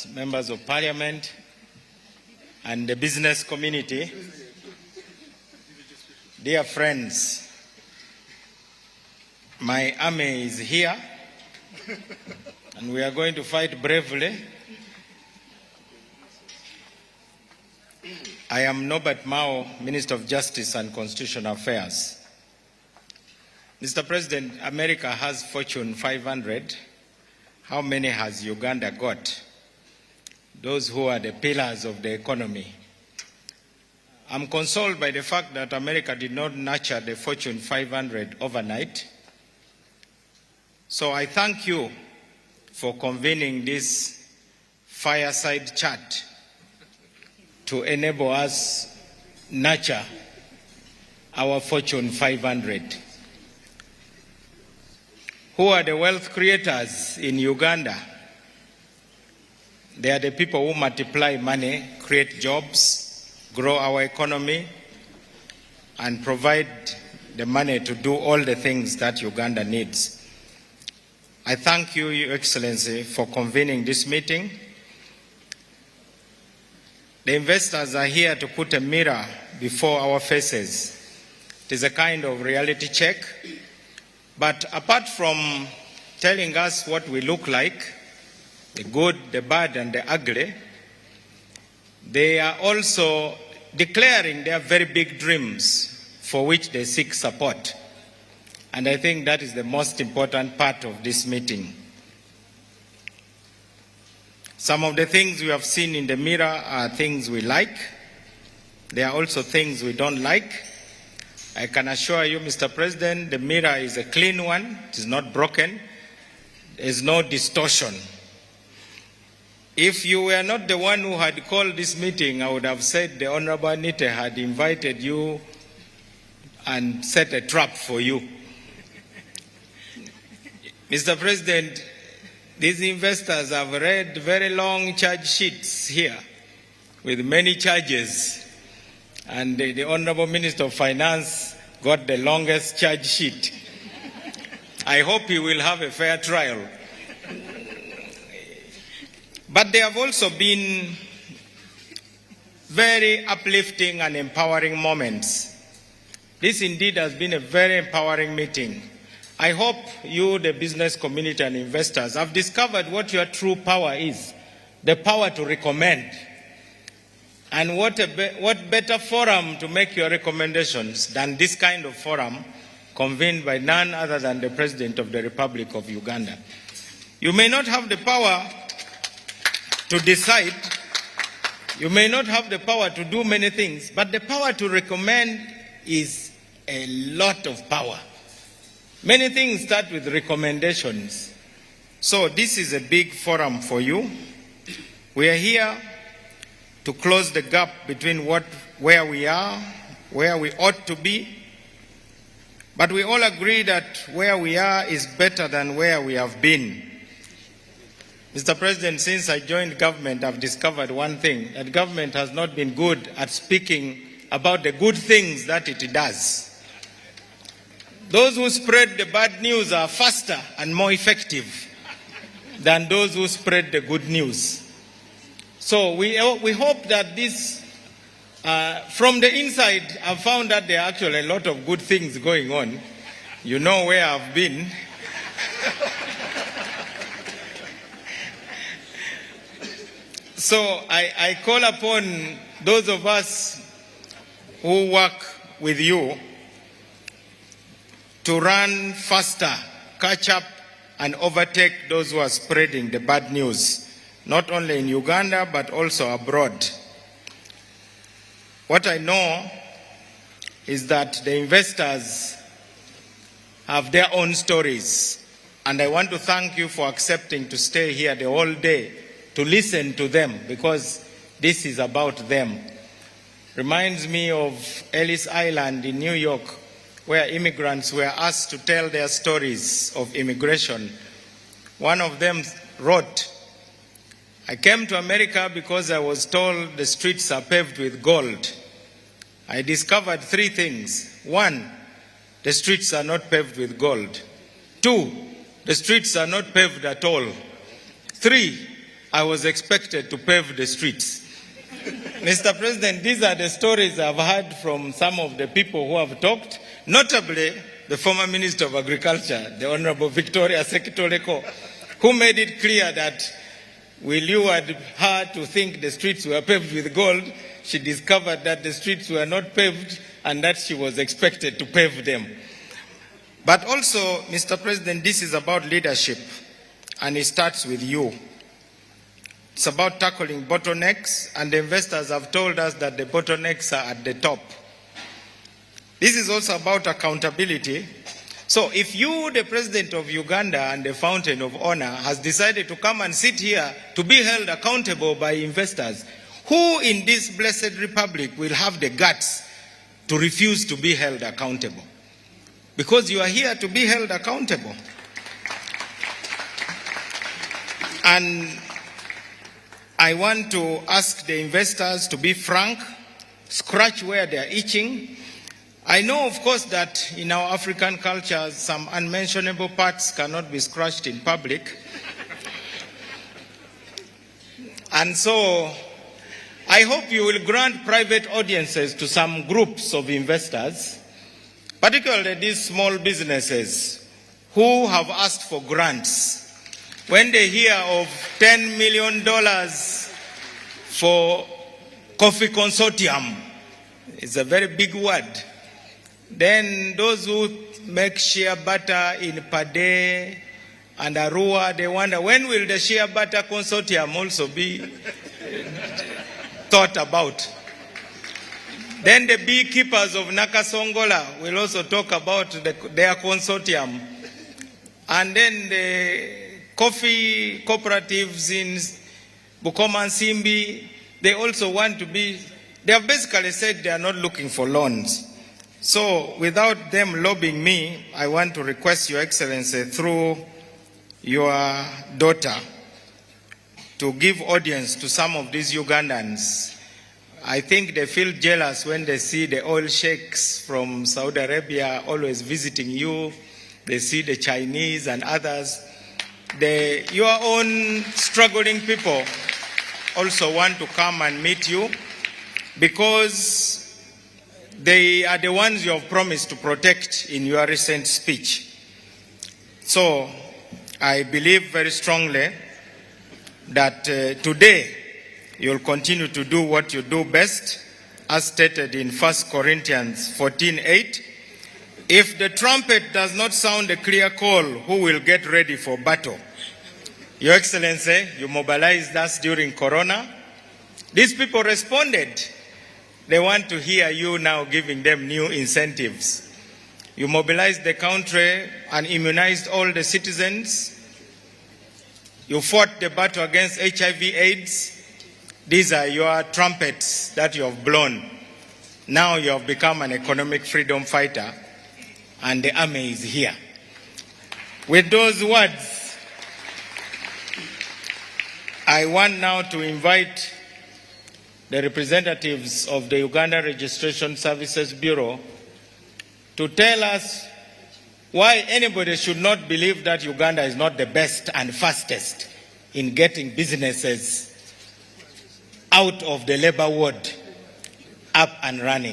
Senators, members of Parliament, and the business community, dear friends, my army is here, and we are going to fight bravely. I am Nobert Mao, Minister of Justice and Constitutional Affairs. Mr. President, America has Fortune 500. How many has Uganda got? Those who are the pillars of the economy. I'm consoled by the fact that America did not nurture the Fortune 500 overnight. So I thank you for convening this fireside chat to enable us nurture our Fortune 500. Who are the wealth creators in Uganda? They are the people who multiply money, create jobs, grow our economy, and provide the money to do all the things that Uganda needs. I thank you, Your Excellency, for convening this meeting. The investors are here to put a mirror before our faces. It is a kind of reality check. But apart from telling us what we look like, the good, the bad, and the ugly, they are also declaring their very big dreams for which they seek support. And I think that is the most important part of this meeting. Some of the things we have seen in the mirror are things we like. There are also things we don't like. I can assure you, Mr. President, the mirror is a clean one. It is not broken. There is no distortion. If you were not the one who had called this meeting, I would have said the Honorable Anita had invited you and set a trap for you. Mr. President, these investors have read very long charge sheets here with many charges. And the Honorable Minister of Finance got the longest charge sheet. I hope he will have a fair trial. But there have also been very uplifting and empowering moments. This indeed has been a very empowering meeting. I hope you, the business community and investors, have discovered what your true power is, the power to recommend. And what better forum to make your recommendations than this kind of forum convened by none other than the President of the Republic of Uganda. You may not have the power to decide, you may not have the power to do many things, but the power to recommend is a lot of power. Many things start with recommendations. So this is a big forum for you. We are here to close the gap between where we are, where we ought to be. But we all agree that where we are is better than where we have been. Mr. President, since I joined government, I've discovered one thing, that government has not been good at speaking about the good things that it does. Those who spread the bad news are faster and more effective than those who spread the good news. So we hope that this, from the inside, I've found that there are actually a lot of good things going on. You know where I've been. So I call upon those of us who work with you to run faster, catch up, and overtake those who are spreading the bad news, not only in Uganda, but also abroad. What I know is that the investors have their own stories, and I want to thank you for accepting to stay here the whole day to listen to them, because this is about them. Reminds me of Ellis Island in New York, where immigrants were asked to tell their stories of immigration. One of them wrote, "I came to America because I was told the streets are paved with gold. I discovered three things. One, the streets are not paved with gold. Two, the streets are not paved at all. Three, I was expected to pave the streets. Mr. President, these are the stories I've heard from some of the people who have talked, notably the former Minister of Agriculture, the Honorable Victoria Sekitoleko, who made it clear that will you had her to think the streets were paved with gold, she discovered that the streets were not paved and that she was expected to pave them. But also, Mr. President, this is about leadership, and it starts with you. It's about tackling bottlenecks, and the investors have told us that the bottlenecks are at the top. This is also about accountability. So if you, the President of Uganda and the Fountain of Honor, has decided to come and sit here to be held accountable by investors, who in this blessed republic will have the guts to refuse to be held accountable? Because you are here to be held accountable. And I want to ask the investors to be frank, scratch where they are itching. I know, of course, that in our African culture, some unmentionable parts cannot be scratched in public. And so, I hope you will grant private audiences to some groups of investors, particularly these small businesses who have asked for grants. When they hear of $10 million for coffee consortium, it's a very big word. Then those who make shea butter in Pade and Arua, they wonder, when will the shea butter consortium also be thought about? Then the beekeepers of Nakasongola will also talk about their consortium. And then the coffee cooperatives in Bukoma and Simbi, they also want to be, they have basically said they are not looking for loans. So without them lobbying me, I want to request Your Excellency through your daughter to give audience to some of these Ugandans. I think they feel jealous when they see the oil sheikhs from Saudi Arabia always visiting you. They see the Chinese and others. Your own struggling people also want to come and meet you because they are the ones you have promised to protect in your recent speech. So I believe very strongly that today you'll continue to do what you do best, as stated in 1 Corinthians 14:8. If the trumpet does not sound a clear call, who will get ready for battle? Your Excellency, you mobilized us during Corona. These people responded. They want to hear you now giving them new incentives. You mobilized the country and immunized all the citizens. You fought the battle against HIV/AIDS. These are your trumpets that you have blown. Now you have become an economic freedom fighter, and the army is here. With those words, I want now to invite the representatives of the Uganda Registration Services Bureau to tell us why anybody should not believe that Uganda is not the best and fastest in getting businesses out of the labor ward up and running.